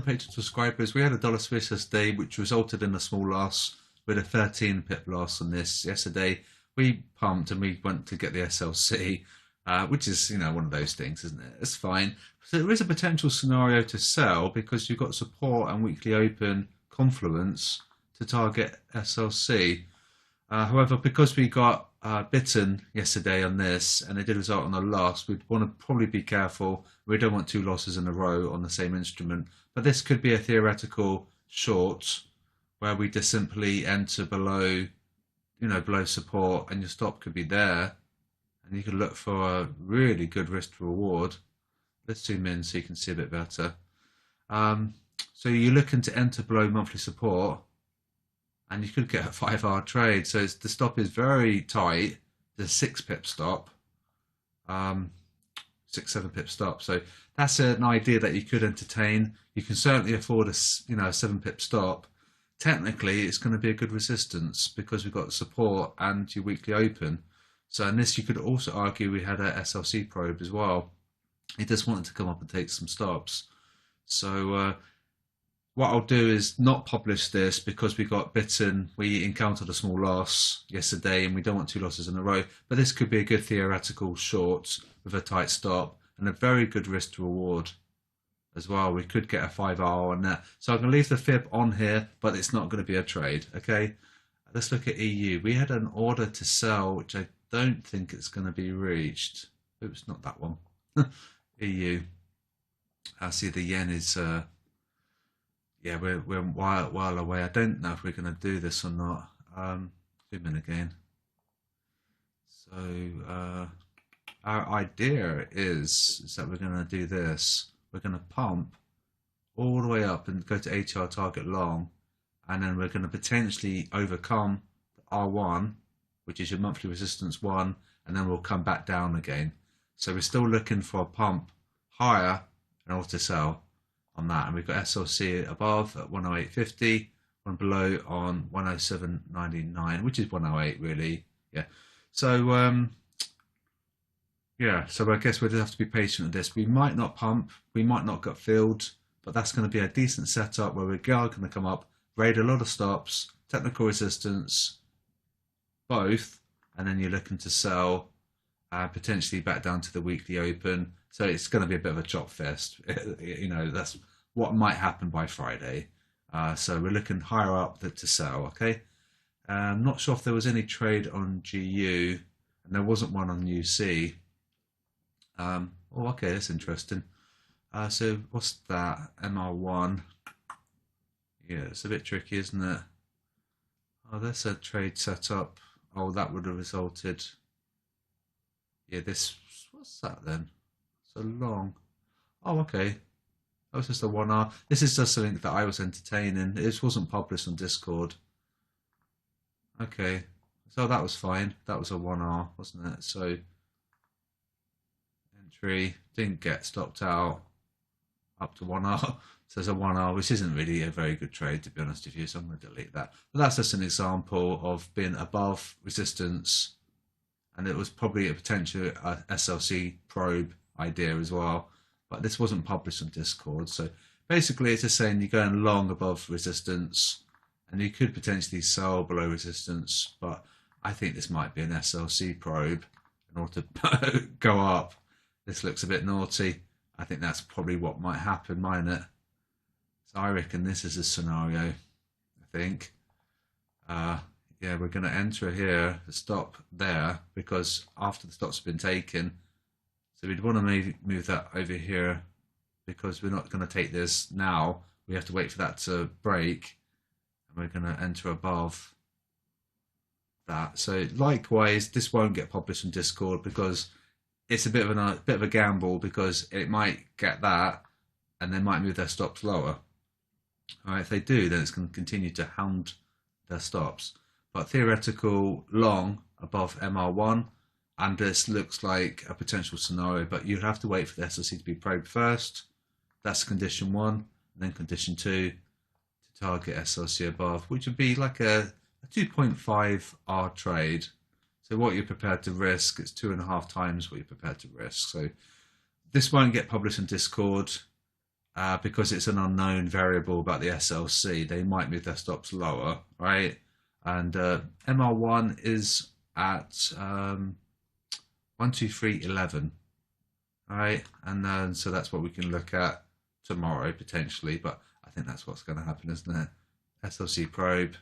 and Patreon subscribers, we had a dollar Swiss yesterday, which resulted in a small loss with a 13 pip loss on this yesterday. We pumped and we went to get the SLC, which is, one of those things, isn't it? It's fine. So there is a potential scenario to sell because you've got support and weekly open confluence to target SLC. However, because we got bitten yesterday on this and it did result in a loss, we'd want to probably be careful. We don't want two losses in a row on the same instrument. But this could be a theoretical short where we just simply enter below, below support, and your stop could be there. And you could look for a really good risk to reward. Let's zoom in so you can see a bit better. So you're looking to enter below monthly support, and you could get a 5-hour trade. So the stop is very tight. The 6 pip stop, 6-7 pip stop. So that's an idea that you could entertain. You can certainly afford a 7 pip stop. Technically, it's going to be a good resistance because we've got support and your weekly open. So in this, you could also argue we had a SLC probe as well. It just wanted to come up and take some stops. So what I'll do is not publish this because we got bitten. We encountered a small loss yesterday and we don't want two losses in a row. But this could be a good theoretical short with a tight stop and a very good risk to reward as well. We could get a 5-hour on that. So I'm going to leave the fib on here, but it's not going to be a trade. Okay, let's look at EU. We had an order to sell, which I don't think it's going to be reached. Oops, not that one. EU. I see the yen is... yeah, we're a while away. I don't know if we're going to do this or not. Zoom in again. So our idea is that we're going to do this. We're going to pump all the way up and go to ATR target long, and then we're going to potentially overcome R1, which is your monthly resistance 1, and then we'll come back down again. So we're still looking for a pump higher in order to sell on that, and we've got SLC above at 108.50, one below on 107.99, which is 108 really. Yeah. So so I guess we'll just have to be patient with this. We might not pump, we might not get filled, but that's going to be a decent setup where we're going to come up, raid a lot of stops, technical resistance, both, and then you're looking to sell potentially back down to the weekly open. So it's going to be a bit of a chop fest. That's what might happen by Friday. So we're looking higher up to sell, okay? I'm not sure if there was any trade on GU, and there wasn't one on UC. Okay, that's interesting. So what's that? MR1. Yeah, it's a bit tricky, isn't it? Oh, there's a trade set up. Oh, that would have resulted. Yeah, what's that then? So long. Oh, okay. That was just a 1 hour. This is just something that I was entertaining. It wasn't published on Discord. Okay. So that was fine. That was a 1 hour, wasn't it? So entry didn't get stopped out up to 1 hour. So there's a 1 hour, which isn't really a very good trade, to be honest with you. So I'm going to delete that. But that's just an example of being above resistance. And it was probably a potential SLC probe idea as well, but this wasn't published on Discord. So basically it's just saying you're going long above resistance and you could potentially sell below resistance, but I think this might be an SLC probe in order to go up. This looks a bit naughty. I think that's probably what might happen, mightn't it? So I reckon this is a scenario, I think. Yeah, we're going to enter here, stop there, because after the stop's been taken, so we'd want to move that over here because we're not going to take this now. We have to wait for that to break, and we're going to enter above that. So likewise, this won't get published on Discord because it's a bit of a gamble, because it might get that, and they might move their stops lower. All right, if they do, then it's going to continue to hound their stops. But theoretical long above MR1, and this looks like a potential scenario, but you'd have to wait for the SLC to be probed first. That's condition 1, and then condition 2 to target SLC above, which would be like a 2.5 R trade. So what you're prepared to risk, it's 2.5 times what you're prepared to risk. So this won't get published in Discord. because it's an unknown variable about the SLC. They might move their stops lower, right? And MR1 is at 123.11, right? And then so that's what we can look at tomorrow potentially, but I think that's what's going to happen, isn't it? SLC probe,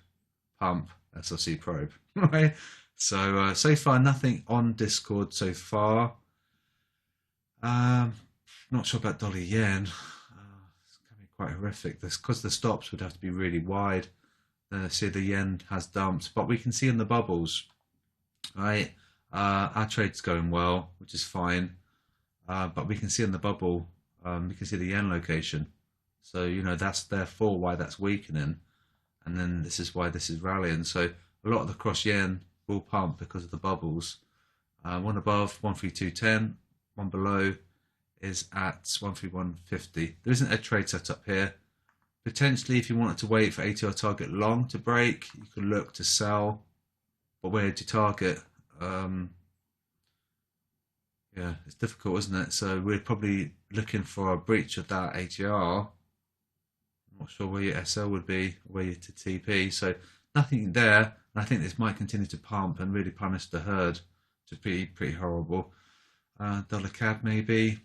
pump, SLC probe, right? So so far nothing on Discord so far. Not sure about dollar yen. It's going to be quite horrific. This because the stops would have to be really wide. See the yen has dumped, but we can see in the bubbles, right? Our trade's going well, which is fine. But we can see in the bubble, we can see the yen location. So you know that's therefore why that's weakening, and then this is why this is rallying. So a lot of the cross yen will pump because of the bubbles. One above 132.10, one below is at 131.50. There isn't a trade set up here. Potentially, if you wanted to wait for ATR target long to break, you could look to sell. But where do you target? Yeah, it's difficult, isn't it? So we're probably looking for a breach of that ATR. I'm not sure where your SL would be, where your TP. So nothing there. And I think this might continue to pump and really punish the herd, which is pretty horrible. Dollar CAD maybe.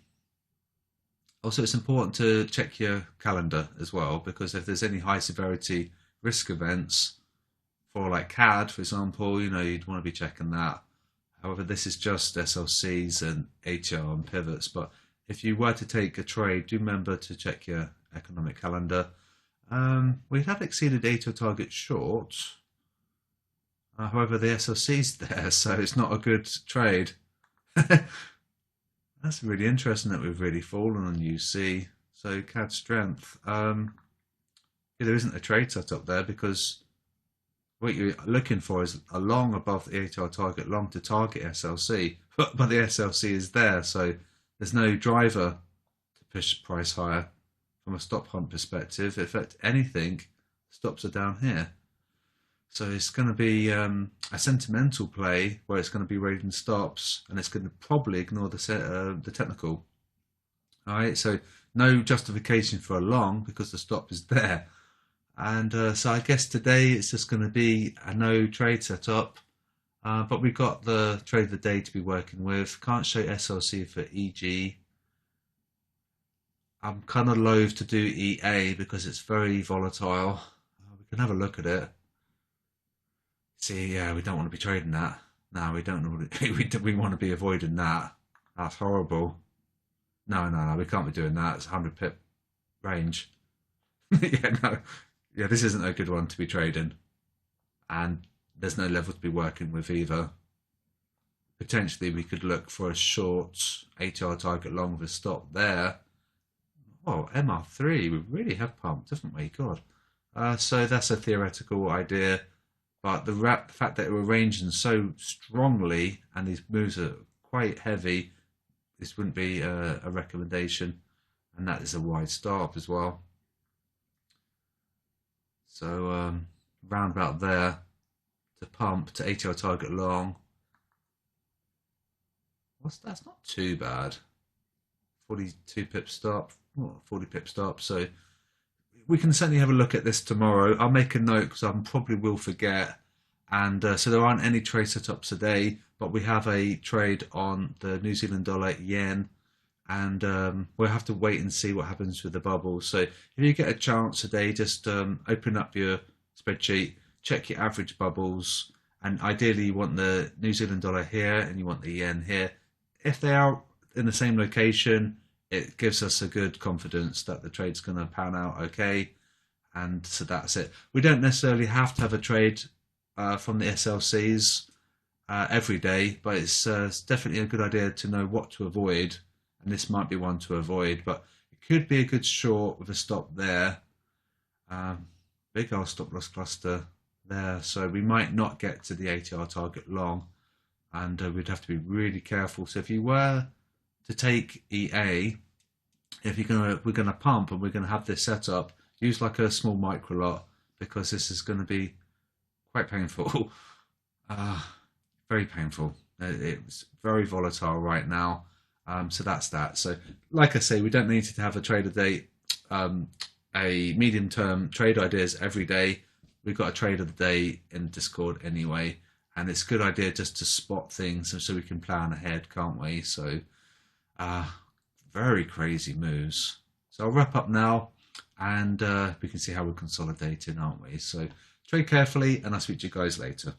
Also, it's important to check your calendar as well, because if there's any high severity risk events for like CAD, for example, you know, you'd want to be checking that. However, this is just SLCs and ATR and pivots. But if you were to take a trade, do remember to check your economic calendar. We have exceeded ATR target short. However, the SLC's there, so it's not a good trade. That's really interesting that we've really fallen on UC. So CAD strength. Yeah, there isn't a trade set up there because what you're looking for is a long above the ATR target long to target SLC, but the SLC is there, so there's no driver to push price higher from a stop hunt perspective. In fact, anything, stops are down here. So it's going to be a sentimental play where it's going to be raiding stops, and it's going to probably ignore the technical. All right, so no justification for a long because the stop is there. And so I guess today it's just going to be a no trade setup, but we've got the trade of the day to be working with. Can't show SLC for EG. I'm kind of loath to do EA because it's very volatile. We can have a look at it. See, yeah, we don't want to be trading that. No, we don't. We want to be avoiding that. That's horrible. No, we can't be doing that. It's 100 pip range. Yeah, no. Yeah, this isn't a good one to be trading. And there's no level to be working with either. Potentially, we could look for a short ATR target long with a stop there. Oh, MR3, we really have pumped, haven't we? God. So that's a theoretical idea. But the fact that we're ranging so strongly and these moves are quite heavy, this wouldn't be a recommendation. And that is a wide stop as well. So round about there to pump to ATR target long. That's not too bad. 42 pip stop, 40 pip stop. So we can certainly have a look at this tomorrow. I'll make a note because I probably will forget. And so there aren't any trade setups today, but we have a trade on the New Zealand dollar yen, and we'll have to wait and see what happens with the bubbles. So if you get a chance today, just open up your spreadsheet, check your average bubbles, and ideally you want the New Zealand dollar here and you want the yen here. If they are in the same location, it gives us a good confidence that the trade's going to pan out okay, and so that's it. We don't necessarily have to have a trade from the SLCs every day, but it's definitely a good idea to know what to avoid, and this might be one to avoid, but it could be a good short with a stop there. Big old stop loss cluster there, so we might not get to the ATR target long, and we'd have to be really careful. So if you were to take EA, if we're gonna pump and we're gonna have this set up, use like a small micro lot, because this is going to be quite painful. Very painful. It's very volatile right now. So that's that. So like I say, we don't need to have a trader date a medium-term trade ideas every day. We've got a trade of the day in Discord anyway, and it's a good idea just to spot things so we can plan ahead, can't we? So, very crazy moves. So I'll wrap up now, and we can see how we're consolidating, aren't we? So trade carefully, and I'll speak to you guys later.